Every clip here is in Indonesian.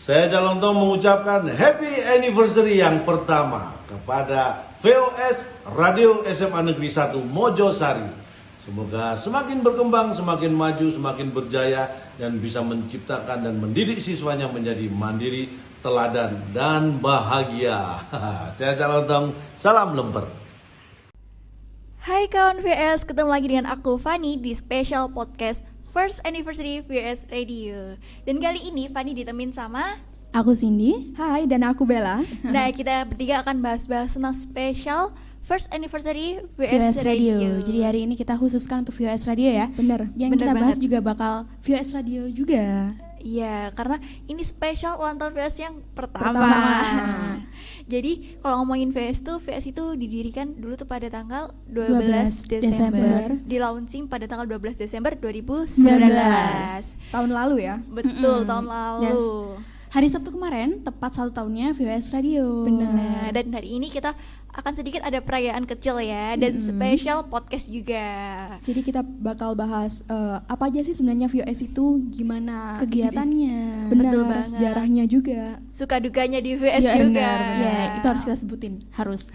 Saya Calon Tom mengucapkan happy anniversary yang pertama kepada VOS Radio SMA Negeri 1 Mojosari. Semoga semakin berkembang, semakin maju, semakin berjaya dan bisa menciptakan dan mendidik siswanya menjadi mandiri, teladan dan bahagia. Saya Calon Tom, salam lemper. Hai kawan VS, ketemu lagi dengan aku Fani di special podcast First Anniversary VS Radio. Dan kali ini Fani ditemenin sama aku Cindy. Hai, dan aku Bella. Nah, kita bertiga akan bahas-bahas tentang special First Anniversary VOS VS Radio. Jadi hari ini kita khususkan untuk VOS Radio ya. Bener. Yang Bener kita bahas banget. juga bakal VOS Radio juga. Iya, karena ini spesial ulang tahun VS yang pertama. Jadi kalau ngomongin VS itu didirikan dulu tuh pada tanggal 12 Desember. Di launching pada tanggal 12 Desember 2019. Tahun lalu ya. Betul, tahun lalu. Yes. Hari Sabtu kemarin tepat 1 tahunnya VOS Radio. Nah, dan hari ini kita akan sedikit ada perayaan kecil ya, dan spesial podcast juga. Jadi kita bakal bahas apa aja sih sebenarnya VOS itu, gimana Kegiatannya. benar, Betul banget. sejarahnya juga. Suka dukanya di VS Yes, juga. Ya, itu harus kita sebutin, harus.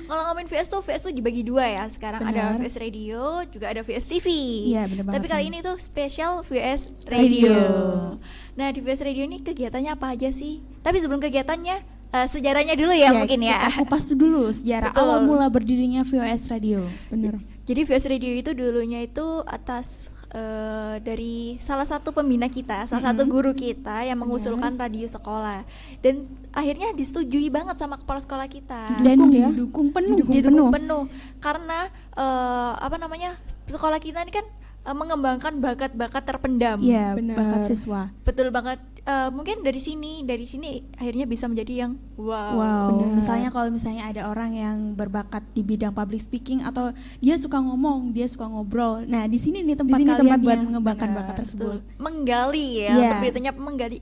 Kalau ngomongin VS tuh dibagi dua ya. Sekarang ada Benar. VS Radio, juga ada VS TV. Iya, benar banget. Tapi kali ini tuh spesial VS Radio. Nah, di VS Radio ini kegiatannya apa aja sih? Tapi sebelum kegiatannya, sejarahnya dulu ya mungkin ya. Kita kupas dulu sejarah Betul. awal mula berdirinya VOS Radio. Bener. Jadi VS Radio itu dulunya itu atas dari salah satu pembina kita, salah satu guru kita yang mengusulkan radio sekolah, dan akhirnya disetujui banget sama kepala sekolah kita. Dan Didukung ya. didukung penuh. Didukung penuh karena sekolah kita ini kan mengembangkan bakat-bakat terpendam. Iya, Benar. bakat siswa. Betul banget. Mungkin dari sini akhirnya bisa menjadi yang wow. Benar. Misalnya kalau misalnya ada orang yang berbakat di bidang public speaking atau dia suka ngomong, dia suka ngobrol. Nah, di sini nih tempat Di sini kalian tempatnya. buat mengembangkan Benar. bakat tersebut. Menggali ya, Iya. untuk beritanya menggali.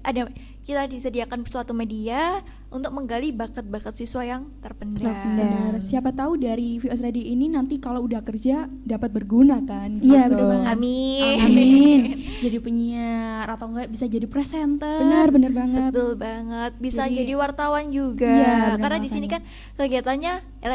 Kita disediakan suatu media untuk menggali bakat-bakat siswa yang terpendam. Benar. Siapa tahu dari VOS Radio ini nanti kalau udah kerja dapat berguna kan. Iya, gitu. benar banget. Amin. Amin. Jadi penyiar atau enggak bisa jadi presenter. Benar banget. Betul banget. Bisa Jadi- jadi wartawan juga. Iya, benar Karena di banget, sini Fani. kan kegiatannya,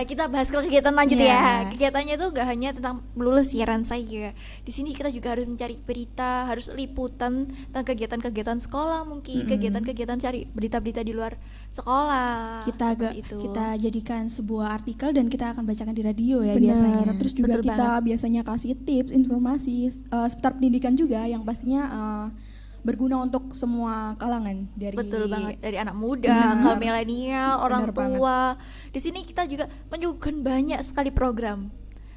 kita bahas ke kegiatan lanjut Iya. ya. Kegiatannya itu gak hanya tentang melulu siaran saja. Di sini kita juga harus mencari berita, harus liputan tentang kegiatan-kegiatan sekolah mungkin, kegiatan-kegiatan cari berita-berita di luar sekolah. Seperti itu. Kita jadikan sebuah artikel dan kita akan bacakan di radio ya Benar. biasanya. Terus juga Betul kita biasanya kasih tips, informasi seputar pendidikan juga yang pastinya berguna untuk semua kalangan dari Betul banget, dari anak muda Benar. ke milenial, orang Benar banget. tua. Di sini kita juga menyuguhkan banyak sekali program.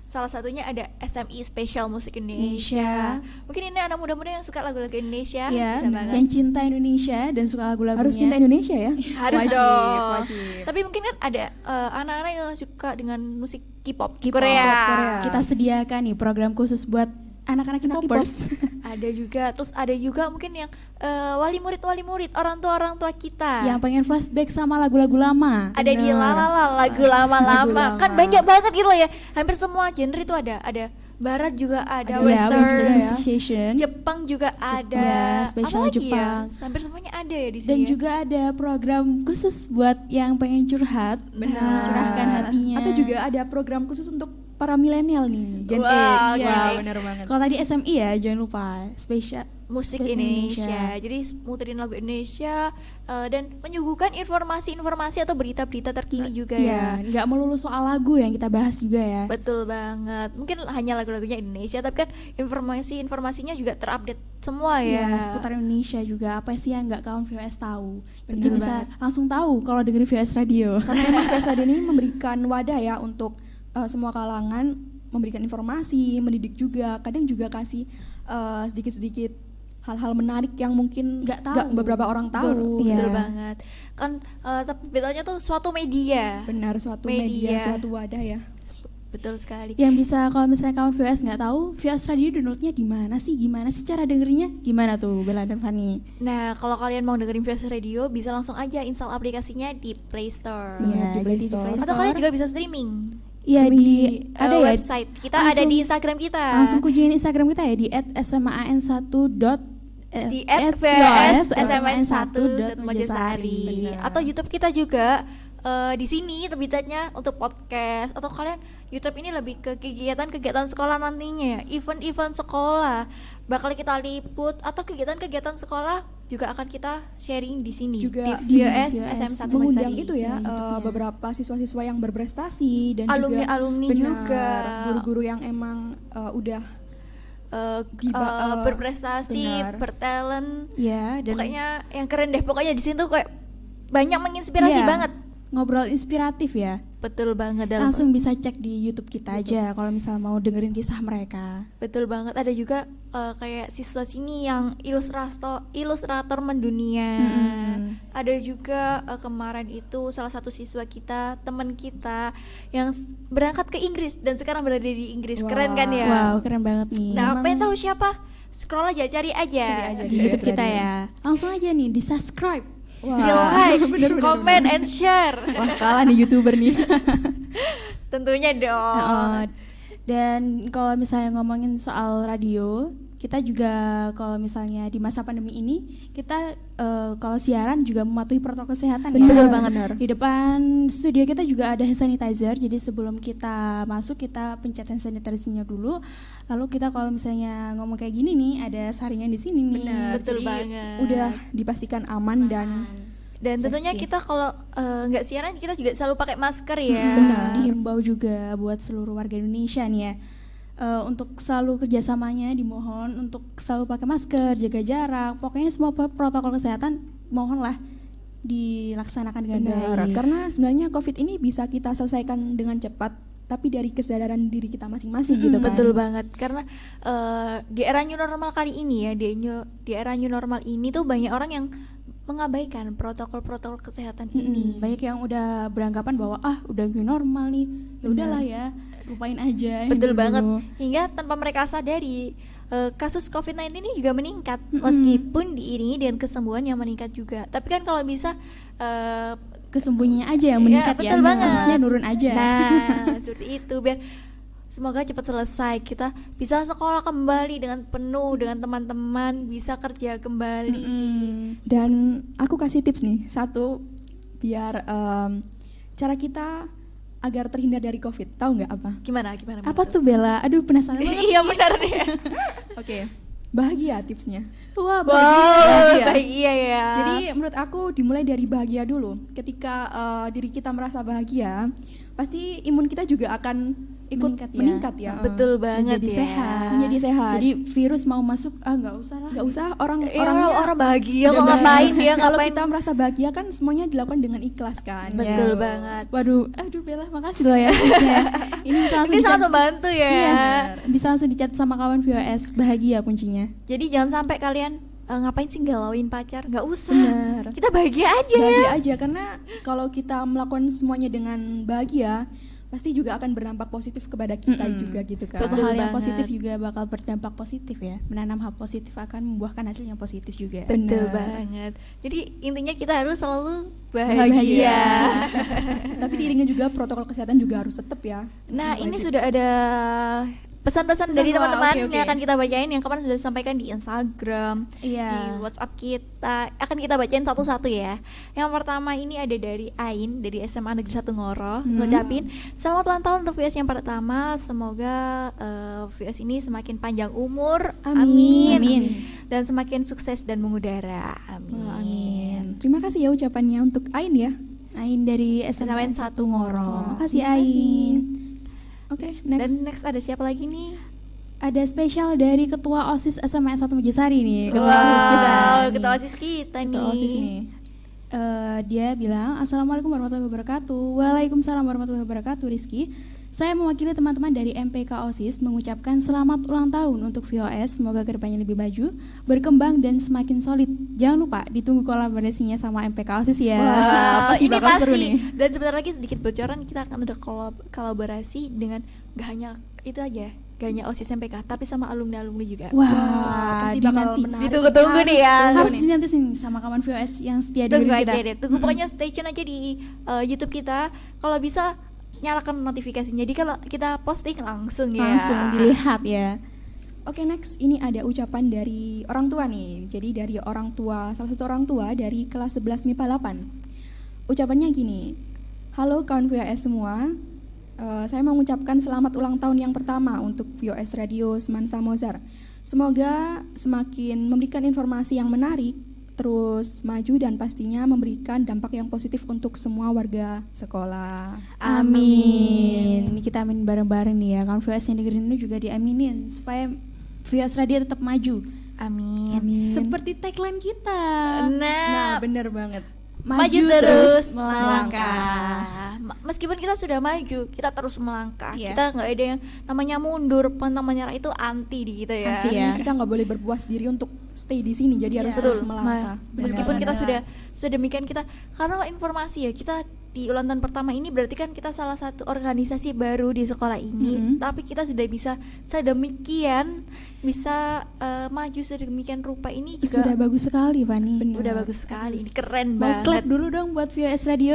Salah satunya ada SMI Spesial Musik Indonesia. Mungkin ini anak muda-muda yang suka lagu-lagu Indonesia, Ya, bisa banget. yang cinta Indonesia dan suka lagu-lagunya. harus cinta Indonesia ya. Harus wajib, dong. wajib. Tapi mungkin kan ada anak-anak yang suka dengan musik K-pop, K-pop, Korea. Kita sediakan nih program khusus buat anak-anak K-popers. Ada juga, terus ada juga mungkin yang wali murid, orang tua kita. Yang pengen flashback sama lagu-lagu lama. Ada di Bener. Lalala, lagu lama-lama. Lagu Kan lama. banyak banget gitu loh ya. Hampir semua genre itu ada. Ada barat juga ada, Ada western, Western ya. musician. Jepang juga ada. ya, spesial Apalagi Jepang. Ya? Hampir semuanya ada ya di sini. Dan ya. juga ada program khusus buat yang pengen curhat, Benar. mencurahkan hatinya. Atau juga ada program khusus untuk para milenial nih, Gen Wow, X. Gen Wah, X. benar banget. Kalau tadi SMI ya, jangan lupa spesial musik Indonesia. Indonesia. Jadi muterin lagu Indonesia dan menyuguhkan informasi-informasi atau berita-berita terkini juga Ya, ya. nggak melulu soal lagu yang kita bahas juga ya. Betul banget. Mungkin hanya lagu-lagunya Indonesia, tapi kan informasinya juga terupdate semua ya. Ya, seputar Indonesia juga. Apa sih yang nggak kawan VOS tahu? Bener Jadi bisa banget. langsung tahu kalau dengerin VOS Radio. Karena memang VOS Radio ini memberikan wadah ya untuk semua kalangan, memberikan informasi, mendidik juga, kadang juga kasih sedikit-sedikit hal-hal menarik yang mungkin Nggak tahu. beberapa orang tahu. Iya. Betul banget. Kan tapi bedanya tuh suatu media. Benar, suatu Media. media, suatu wadah ya. Betul sekali. Yang bisa kalau misalnya kawan VOS nggak tahu, VOS Radio downloadnya di mana sih? Gimana sih cara dengerinnya? Gimana tuh Bella dan Fanny? Nah, kalau kalian mau dengerin VOS Radio, bisa langsung aja install aplikasinya di Play Store. Iya, di Play jadi Store. Atau kalian juga bisa streaming. Iya Streaming di di, ada ya website kita, ada langsung- di Instagram kita. langsung kunjungin Instagram kita ya di @smaan1. di @VOS @VOS_SMN1.Mojosari atau YouTube kita juga di sini terbitannya untuk podcast, atau kalian YouTube ini lebih ke kegiatan-kegiatan sekolah nantinya ya, event-event sekolah bakal kita liput, atau kegiatan-kegiatan sekolah juga akan kita sharing di sini Juga di di VOS VOS SM1 mengundang Mojosari. itu ya, YouTube-nya. beberapa siswa-siswa yang berprestasi dan Alumni-alumni juga juga. guru-guru yang emang udah Berprestasi, benar. bertalent, Ya, dan pokoknya yang keren deh. Pokoknya di sini tuh kayak banyak menginspirasi Iya, banget. ngobrol inspiratif ya. Betul banget dalam Langsung bisa cek di YouTube kita aja kalau misal mau dengerin kisah mereka. betul banget. Ada juga kayak siswa sini yang ilustrator mendunia. Ada juga kemarin itu salah satu siswa kita, teman kita yang berangkat ke Inggris dan sekarang berada di Inggris. Keren kan ya? Wow, keren banget nih. Nah, pengen tahu siapa? Scroll aja, cari aja. Di YouTube kita ya. Langsung aja nih di subscribe. Di like, comment, and share. Wah, kalah nih YouTuber nih. Tentunya dong. Dan kalau misalnya ngomongin soal radio, kita juga kalau misalnya di masa pandemi ini kita kalau siaran juga mematuhi protokol kesehatan ya. Betul banget. Di depan studio kita juga ada hand sanitizer, jadi sebelum kita masuk kita pencet hand sanitizer-nya dulu. Lalu kita kalau misalnya ngomong kayak gini nih, ada saringan di sini nih. Betul Jadi banget. udah dipastikan aman dan Dan tentunya safety. kita kalau nggak siaran kita juga selalu pakai masker ya. Benar. Dihimbau juga buat seluruh warga Indonesia nih ya, untuk selalu kerjasamanya dimohon untuk selalu pakai masker, jaga jarak, pokoknya semua protokol kesehatan mohonlah dilaksanakan dengan benar. baik. Karena sebenarnya COVID ini bisa kita selesaikan dengan cepat, tapi dari kesadaran diri kita masing-masing gitu kan. Betul banget, karena di era new normal kali ini ya, di era new normal ini tuh banyak orang yang mengabaikan protokol-protokol kesehatan ini. Banyak yang udah beranggapan bahwa udah new normal nih, ya udahlah ya, lupain aja. yang Betul dulu-dulu. banget, hingga tanpa mereka sadari kasus COVID-19 ini juga meningkat, meskipun diiringi dengan kesembuhan yang meningkat juga. Tapi kan kalau bisa Kesembuhannya aja yang Iya, meningkat betul ya, banget. kasusnya nurun aja. nah seperti itu, biar semoga cepat selesai, kita bisa sekolah kembali dengan penuh, dengan teman-teman, bisa kerja kembali. Dan aku kasih tips nih, satu, biar cara kita agar terhindar dari COVID. Tahu nggak apa? Gimana Apa tuh Bella? Aduh penasaran banget. Iya benar nih. Oke, bahagia tipsnya. Wah, Bahagia ya. Jadi menurut aku dimulai dari bahagia dulu. Ketika diri kita merasa bahagia, pasti imun kita juga akan ikut meningkat ya. Betul banget Menjadi ya. sehat. Menjadi sehat. Jadi virus mau masuk nggak usah lah. Nggak usah Orang orang bahagia udah kok ngapain dia Kalau ngapain. kita merasa bahagia kan semuanya dilakukan dengan ikhlas kan. Betul banget. Waduh, Bella makasih loh ya tipsnya. Ini bisa langsung Ini sangat dicat- membantu ya. Iya, bisa langsung dicat sama kawan VOS, bahagia kuncinya. Jadi jangan sampai kalian ngapain sih galauin pacar, nggak usah. Benar. Kita bahagia aja. Bahagia aja, karena kalau kita melakukan semuanya dengan bahagia pasti juga akan berdampak positif kepada kita juga gitu kan. Suatu Betul hal yang banget. positif juga bakal berdampak positif ya. Menanam hal positif akan membuahkan hasil yang positif juga. Betul Benar. banget. Jadi intinya kita harus selalu Bahagia. bahagia. Tapi diiringi juga protokol kesehatan juga harus tetap ya. Nah, ini Wajib. sudah ada pesan-pesan Pesan, dari wah, teman-teman oke. yang akan kita bacain, yang kemarin sudah disampaikan di Instagram, Iya. di WhatsApp kita. Akan kita bacain satu-satu ya. Yang pertama ini ada dari Ain dari SMA Negeri 1 Ngoro, ngucapin selamat ulang tahun untuk VS yang pertama. Semoga VS ini semakin panjang umur, Amin. Amin. dan semakin sukses dan mengudara. Amin. Wah, amin. Terima kasih ya ucapannya untuk Ain ya. Ain dari SMA 1 Ngoro. Makasih Terima kasih. Ain. Oke, Dan next. next ada siapa lagi nih? Ada spesial dari Ketua OSIS SMA 1 Mojosari nih. Wow, ketua OSIS kita nih. Ketua OSIS nih. Dia bilang, Assalamualaikum warahmatullahi wabarakatuh. Waalaikumsalam warahmatullahi wabarakatuh. Rizky, saya mewakili teman-teman dari MPK OSIS mengucapkan selamat ulang tahun untuk VOS. Semoga kedepannya lebih maju, berkembang dan semakin solid. Jangan lupa ditunggu kolaborasinya sama MPK OSIS ya. Wah, pasti ini bakal pasti. seru nih. Dan sebentar lagi sedikit bocoran, kita akan ada kolaborasi dengan gak hanya itu aja, gak hanya OSIS MPK, tapi sama alumni-alumni juga. Wah, pasti bakal dinanti. menarik. Ditunggu-tunggu nih ya. Harus dinanti sih sama kawan VOS yang setia Tunggu dengerin aja kita. deh, tunggu pokoknya stay tune aja di YouTube kita. Kalau bisa nyalakan notifikasinya, jadi kalau kita posting langsung ya. Langsung dilihat ya. Oke, next ini ada ucapan dari orang tua nih. Jadi dari orang tua, salah satu orang tua dari kelas 11 MIPA 8. Ucapannya gini. Halo kawan VOS semua. Saya mau mengucapkan selamat ulang tahun yang pertama untuk VOS Radio Semansa Mozar. Semoga semakin memberikan informasi yang menarik, terus maju dan pastinya memberikan dampak yang positif untuk semua warga sekolah. Amin. Ini kita amin bareng-bareng nih ya. Kawan VOS yang dengerin ini juga diaminin supaya VOS Radio tetap maju. Amin. Amin. Seperti tagline kita. Nah, bener banget. Maju terus melangkah. Meskipun kita sudah maju, kita terus melangkah. Iya. Kita nggak ada yang namanya mundur, pantang menyerah itu anti di kita ya. Anti ya. Kita nggak boleh berpuas diri untuk stay di sini, jadi harus Iya. terus Betul. melangkah. Meskipun kita Benar. sudah sedemikian kita, karena informasi ya, kita di ulang tahun pertama ini berarti kan kita salah satu organisasi baru di sekolah ini, tapi kita sudah bisa sedemikian bisa maju sedemikian rupa ini juga Sudah bagus sekali, Fani. Benar. udah bagus sekali. Ini keren Mau banget. clap dulu dong buat VOS Radio.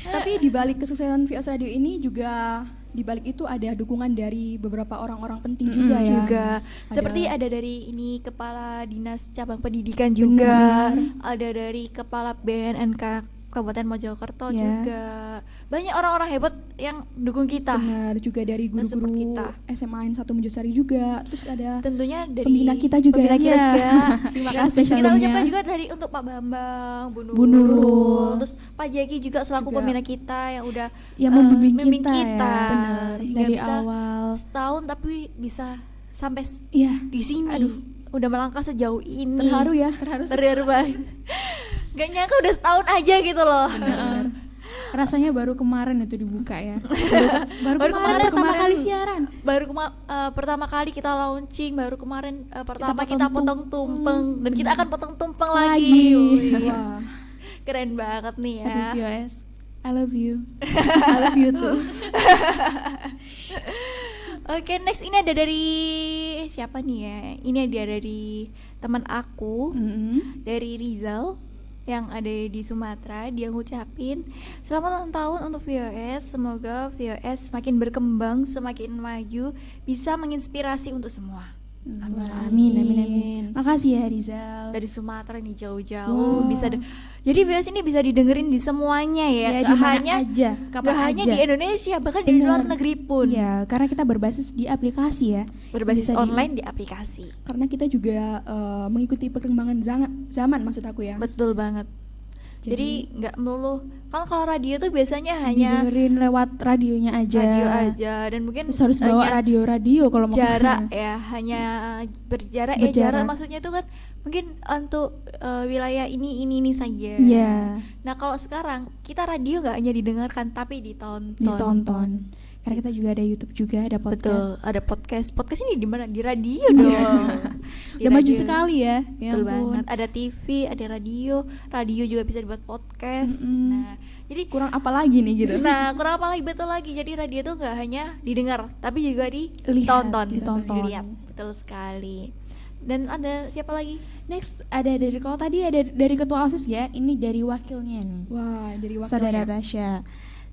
Tapi di balik kesuksesan VOS Radio ini juga di balik itu ada dukungan dari beberapa orang-orang penting juga ya. Juga seperti ada dari ini kepala dinas cabang pendidikan juga, ada dari kepala BNNK Kabupaten Mojokerto Ya. juga, banyak orang-orang hebat yang dukung kita. Benar, juga dari Mensupport guru-guru kita. SMA 1 Mojosari juga. Terus ada Tentunya dari pembina kita juga pembina ya. kita Iya. juga. Terima Yang kasih. spesial Kita dunia. ucapkan juga dari untuk Pak Bambang, Bu Bu Nurul. Nurul, terus Pak Jaki juga selaku Juga. pembina kita yang udah Yang membimbing membimbing kita, kita. ya. Benar. Hingga Dari bisa awal. setahun tapi bisa sampai Iya. di sini. Aduh. Udah melangkah sejauh ini. terharu ya. Terharu banget. Gak nyangka udah setahun aja gitu loh. Rasanya baru kemarin itu dibuka ya. Baru Baru kemarin kemarin. pertama kali siaran. Baru pertama kali kita launching, baru kemarin pertama potong kita potong tumpeng dan kita akan potong tumpeng Lagi. lagi. Wih, Wah, keren banget nih ya. Aduh VOS, I love you. I love you too. Oke, next ini ada dari siapa nih ya? Ini ada dari teman aku, dari Rizal yang ada di Sumatera. Dia ngucapin selamat ulang tahun untuk VOS. Semoga VOS semakin berkembang, semakin maju, bisa menginspirasi untuk semua. Amin, amin, amin. Makasih ya Rizal. Dari Sumatera nih jauh-jauh bisa jadi VOS ini bisa didengerin di semuanya ya, Ya, di nggak mana hanya aja, kapan nggak hanya aja. di Indonesia, bahkan di Benar. luar negeri pun. Ya, karena kita berbasis di aplikasi ya. Berbasis Bisa online di aplikasi. Karena kita juga mengikuti perkembangan zaman maksud aku ya. Betul banget. Jadi nggak melulu, kan kalau radio tuh biasanya hanya didengerin lewat radionya aja. radio aja dan mungkin Terus harus bawa hanya radio kalau mau jarak kemana. ya, hanya berjarak. Berjarak. Jarak maksudnya itu kan mungkin untuk wilayah ini saja. Iya, Nah kalau sekarang kita radio nggak hanya didengarkan tapi ditonton. ditonton. Karena kita juga ada YouTube juga, ada Betul, podcast. ada podcast. Podcast ini di mana? Di radio dong. Di Udah maju radio. sekali ya. Ya Betul ampun. banget. Ada TV, ada radio. Radio juga bisa dibuat podcast. Mm-mm. Nah, jadi Kurang apa lagi nih gitu. nah kurang apa lagi, betul lagi. Jadi radio tuh nggak hanya didengar, tapi juga Lihat, ditonton, ditonton. dilihat. Betul sekali. Dan ada siapa lagi? Next ada dari, kalau tadi ada dari ketua OSIS ya, ini dari wakilnya nih. Wah, dari waktu Saudara Tasya.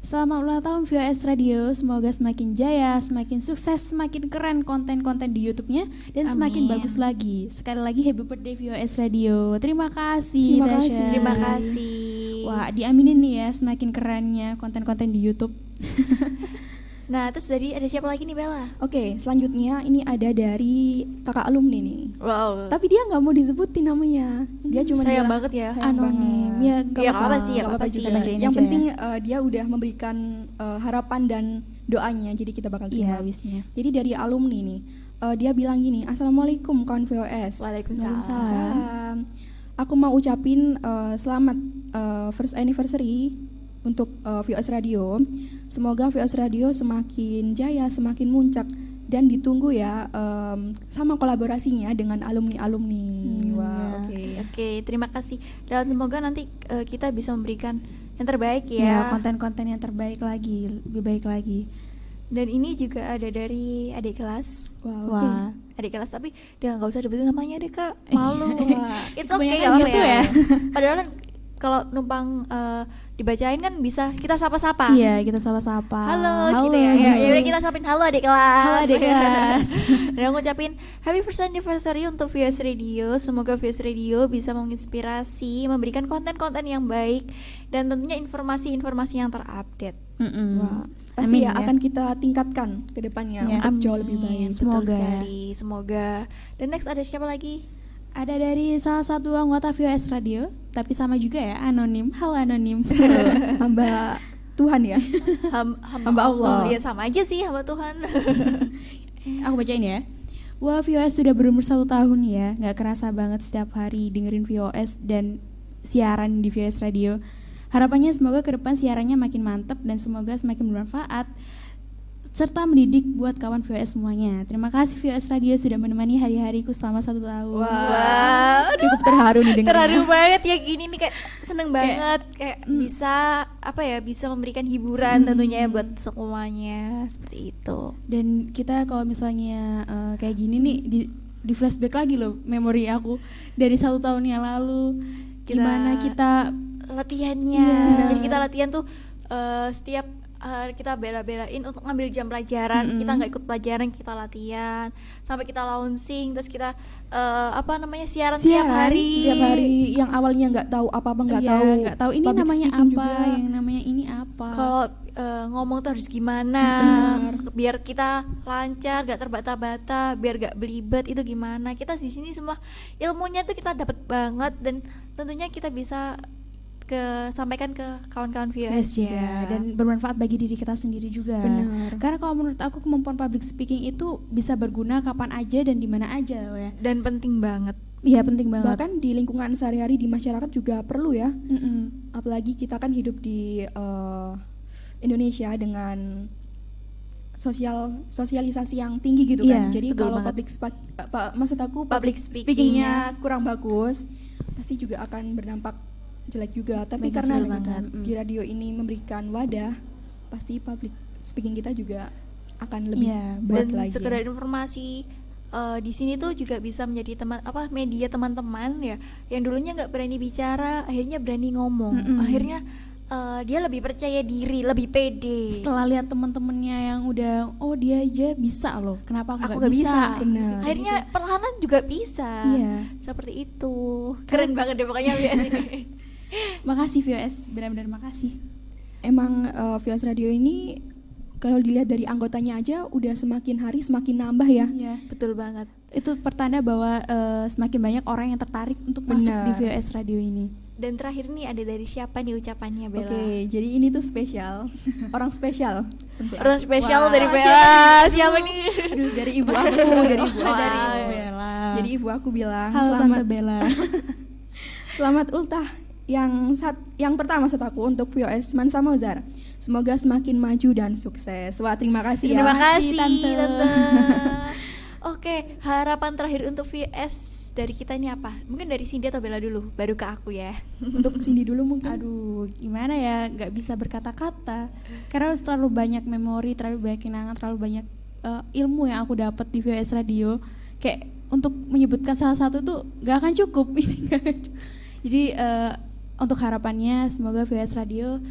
Selamat ulang tahun VOS Radio, semoga semakin jaya, semakin sukses, semakin keren konten-konten di YouTube-nya dan semakin Amin. bagus lagi. Sekali lagi happy birthday VOS Radio. Terima kasih Terima Tasya. kasih. Terima kasih. Wah, diaminin nih ya semakin kerennya konten-konten di YouTube. Nah, terus dari ada siapa lagi nih, Bella? Oke, selanjutnya ini ada dari kakak alumni nih. Wow. Tapi dia nggak mau disebutin namanya. Dia cuma sayang bilang, banget ya. sayang Anonim. banget. Ya, gak Ya, apa-apa. apa sih, ya, Nggak apa apa-apa sih. juga. Kita bacain Yang aja penting dia udah memberikan harapan dan doanya. Jadi kita bakal Iya, terima. wisnya. Jadi dari alumni nih, dia bilang gini, Assalamualaikum kawan VOS. Waalaikumsalam. Waalaikumsalam. Aku mau ucapin selamat first anniversary untuk VOS Radio. Semoga VOS Radio semakin jaya, semakin muncak dan ditunggu ya sama kolaborasinya dengan alumni-alumni. Wah, oke. Oke, terima kasih. Dan semoga nanti kita bisa memberikan yang terbaik Ya, ya. konten-konten yang terbaik lagi, lebih baik lagi. Dan ini juga ada dari adik kelas. Wah, oke. Wah, Adik kelas, tapi dia nggak usah sebutin namanya deh, Kak. Malu. It's okay Kebanyakan nggak apa-apa gitu ya. Padahal kan kalau numpang dibacain kan bisa kita sapa-sapa. Iya, kita sapa-sapa. Halo, gitu ya. Ya udah kita sapin halo adik kelas. Halo adik kelas. Dan ngucapin happy first anniversary untuk VOS Radio. Semoga VOS Radio bisa menginspirasi, memberikan konten-konten yang baik dan tentunya informasi-informasi yang terupdate. Wah, pasti Amin, ya ya. akan kita tingkatkan ke depannya Ya, untuk jauh lebih baik. Betul Semoga. sekali, semoga. Dan next ada siapa lagi? Ada dari salah satu anggota VOS Radio, tapi sama juga ya, anonim. Halo anonim. Hamba Tuhan ya. Hamba Allah. Ya sama aja sih hamba Tuhan. Aku bacain ya. Wah, VOS sudah berumur 1 tahun ya. Nggak kerasa banget setiap hari dengerin VOS dan siaran di VOS Radio. Harapannya semoga ke depan siarannya makin mantep dan semoga semakin bermanfaat serta mendidik buat kawan VOS semuanya. Terima kasih VOS Radio sudah menemani hari-hariku selama 1 tahun. Wow, Cukup terharu nih dengarnya. terharu banget ya gini nih, kayak seneng banget kayak bisa bisa memberikan hiburan tentunya ya buat semuanya seperti itu. Dan kita kalau misalnya kayak gini nih di flashback lagi loh memori aku dari 1 tahun yang lalu. Gimana kita latihannya. Iya. Jadi kita latihan tuh setiap kita bela-belain untuk ngambil jam pelajaran. Kita nggak ikut pelajaran, kita latihan sampai kita launching, terus kita siaran tiap hari. Setiap hari yang awalnya nggak tahu apa-apa, nggak Iya, tahu ini public namanya speaking apa, juga. yang namanya ini apa. Kalau ngomong tuh harus gimana Benar. biar kita lancar, gak terbata-bata, biar gak belibet, itu gimana. Kita di sini semua ilmunya tuh kita dapat banget dan tentunya kita bisa sampaikan ke kawan-kawan Yes VOS juga, ya. dan bermanfaat bagi diri kita sendiri juga. Benar. Karena kalau menurut aku kemampuan public speaking itu bisa berguna kapan aja dan di mana aja ya. Dan penting banget. Iya, penting banget. Bahkan di lingkungan sehari-hari di masyarakat juga perlu ya. Mm-mm. Apalagi kita kan hidup di Indonesia dengan sosialisasi yang tinggi gitu Iya, kan. Jadi betul kalau banget. maksud aku public speakingnya kurang bagus, pasti juga akan berdampak jelek juga. Tapi Bagi karena jelek banget. di radio ini memberikan wadah, pasti public speaking kita juga akan lebih Iya, baik Dan lagi. sekedar informasi, di sini tuh juga bisa menjadi media teman-teman ya yang dulunya nggak berani bicara, akhirnya berani ngomong. Mm-mm. Akhirnya dia lebih percaya diri, lebih pede. Setelah lihat teman-temannya yang udah, oh dia aja bisa loh, kenapa aku Aku nggak nggak bisa? bisa. Benar. Akhirnya perlahan juga bisa. Iya. Seperti itu. Keren banget deh pokoknya VOS ini. Makasih VOS, benar-benar makasih. Emang VOS Radio ini kalau dilihat dari anggotanya aja udah semakin hari semakin nambah ya. Iya. Betul banget. Itu pertanda bahwa semakin banyak orang yang tertarik untuk masuk Benar. di VOS Radio ini. Dan terakhir nih ada dari siapa nih ucapannya Bella? Oke, jadi ini tuh spesial. Orang spesial untuk Orang aku. spesial Wah, dari Bella. Siapa nih? Aduh, dari ibu aku, dari ibu Oh, aku. dari Ibu Bella. Jadi ibu aku bilang, Halo selamat Tante Bella. selamat ultah yang pertama saat aku untuk VOS Mansa Mozar. Semoga semakin maju dan sukses. Wah, terima kasih Terima ya. kasih Tante. Tante. Oke, harapan terakhir untuk VS dari kita ini apa? Mungkin dari Cindy atau Bella dulu, baru ke aku ya. Untuk Cindy dulu mungkin. Aduh, gimana ya, nggak bisa berkata-kata karena terlalu banyak memori, terlalu banyak kenangan, terlalu banyak ilmu yang aku dapat di VOS Radio. Kayak untuk menyebutkan salah satu tuh nggak akan cukup. Jadi untuk harapannya semoga VOS Radio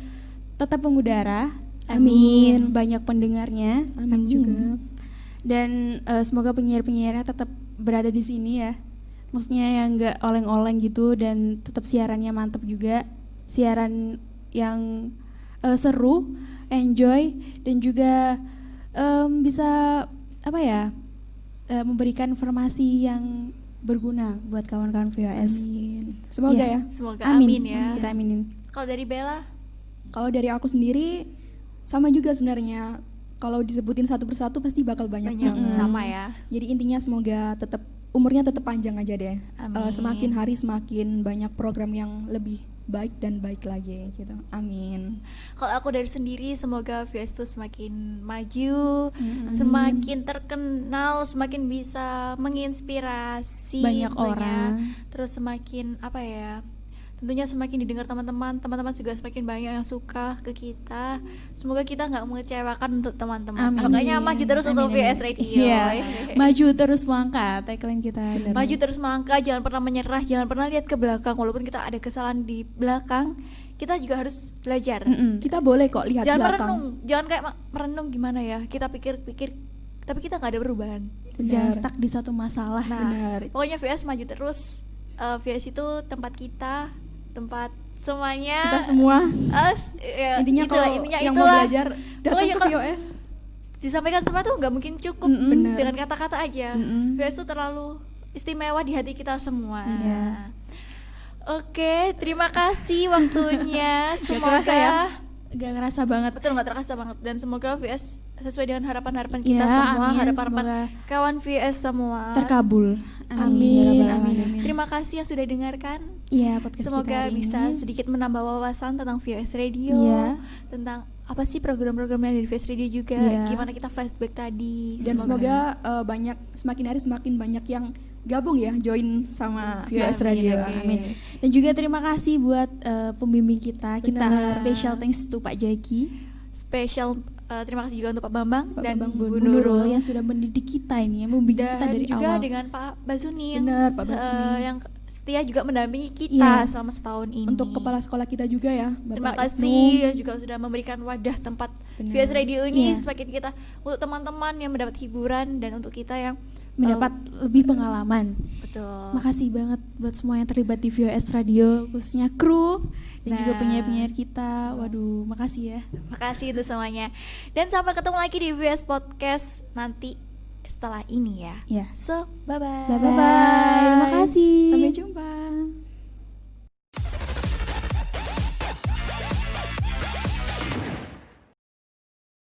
tetap mengudara, Amin. banyak pendengarnya, Amin juga. dan semoga penyiar-penyiarnya tetap berada di sini ya. Maksudnya yang nggak oleng-oleng gitu, dan tetap siarannya mantep juga, siaran yang seru, enjoy, dan juga bisa memberikan informasi yang berguna buat kawan-kawan VOS. Amin. Semoga Iya. ya. Semoga amin ya. Kita aminin. Kalau dari Bella, Kalau dari aku sendiri sama juga sebenarnya. Kalau disebutin satu persatu pasti bakal banyak banyak banget. sama ya. Jadi intinya semoga tetap umurnya tetap panjang aja deh. Amin. Semakin hari semakin banyak program yang lebih baik dan baik lagi gitu. Amin. Kalau aku dari sendiri, semoga VS itu semakin maju, Amin. semakin terkenal, semakin bisa menginspirasi Banyak tentunya. orang. Terus semakin tentunya semakin didengar teman-teman juga semakin banyak yang suka ke kita. Semoga kita nggak mengecewakan untuk teman-teman. Amin. Makanya maju terus untuk Amin, VS amin. Radio. Iya. Maju terus melangkah, tagline kita. Maju terus melangkah, jangan pernah menyerah, jangan pernah lihat ke belakang. Walaupun kita ada kesalahan di belakang, kita juga harus belajar. Kita boleh kok lihat Jangan belakang. merenung, jangan kayak merenung gimana ya. Kita pikir-pikir, tapi kita nggak ada perubahan. Jangan Benar. stuck di satu masalah. Nah, Benar. pokoknya VS maju terus. VS itu tempat kita, tempat semuanya. Kita semua intinya itulah, kalau yang mau itulah. belajar datang Pokoknya ke kalau VOS. disampaikan semua tuh nggak mungkin cukup Benar. dengan kata-kata aja. VS itu terlalu istimewa di hati kita semua. Iya. Oke, terima kasih waktunya. Semoga kerasa ya? Gak ngerasa banget. betul nggak terasa banget, dan semoga VS sesuai dengan harapan-harapan kita Ya, semua, amin. harapan-harapan Semoga kawan VS semua. terkabul. Amin, Ya Rabbal amin, Alamin. amin. Terima kasih yang sudah dengarkan. Iya, podcast kita Semoga hari bisa ini. sedikit menambah wawasan tentang VS Radio, Iya. tentang apa sih program-programnya dari VS Radio juga, Iya. gimana kita flashback tadi. Dan semoga banyak semakin hari semakin banyak yang gabung ya, join sama VOS Radio. Amin. Dan juga terima kasih buat pembimbing kita. Kita Benar. special thanks to Pak Jaki Spesial terima kasih juga untuk Pak Bambang Pak dan Bambang, Bu Bu Nurul, Nurul yang sudah mendidik kita ini, yang membimbing dan kita dari juga awal. dengan Pak Basuni Benar, Pak Basuni. yang setia juga mendampingi kita Iya. selama setahun ini. Untuk kepala sekolah kita juga ya, Bapak Terima Ibnu. kasih yang juga sudah memberikan wadah tempat Benar. VS Radio ini Iya. semakin kita untuk teman-teman yang mendapat hiburan dan untuk kita yang Mendapat lebih pengalaman. betul. Makasih banget buat semua yang terlibat di VOS Radio, khususnya kru dan juga Nah. penyiar-penyiar kita. Waduh, makasih ya. Makasih untuk semuanya. Dan sampai ketemu lagi di VS Podcast nanti setelah ini ya. Ya. So, bye-bye. Bye bye. Makasih. Sampai jumpa.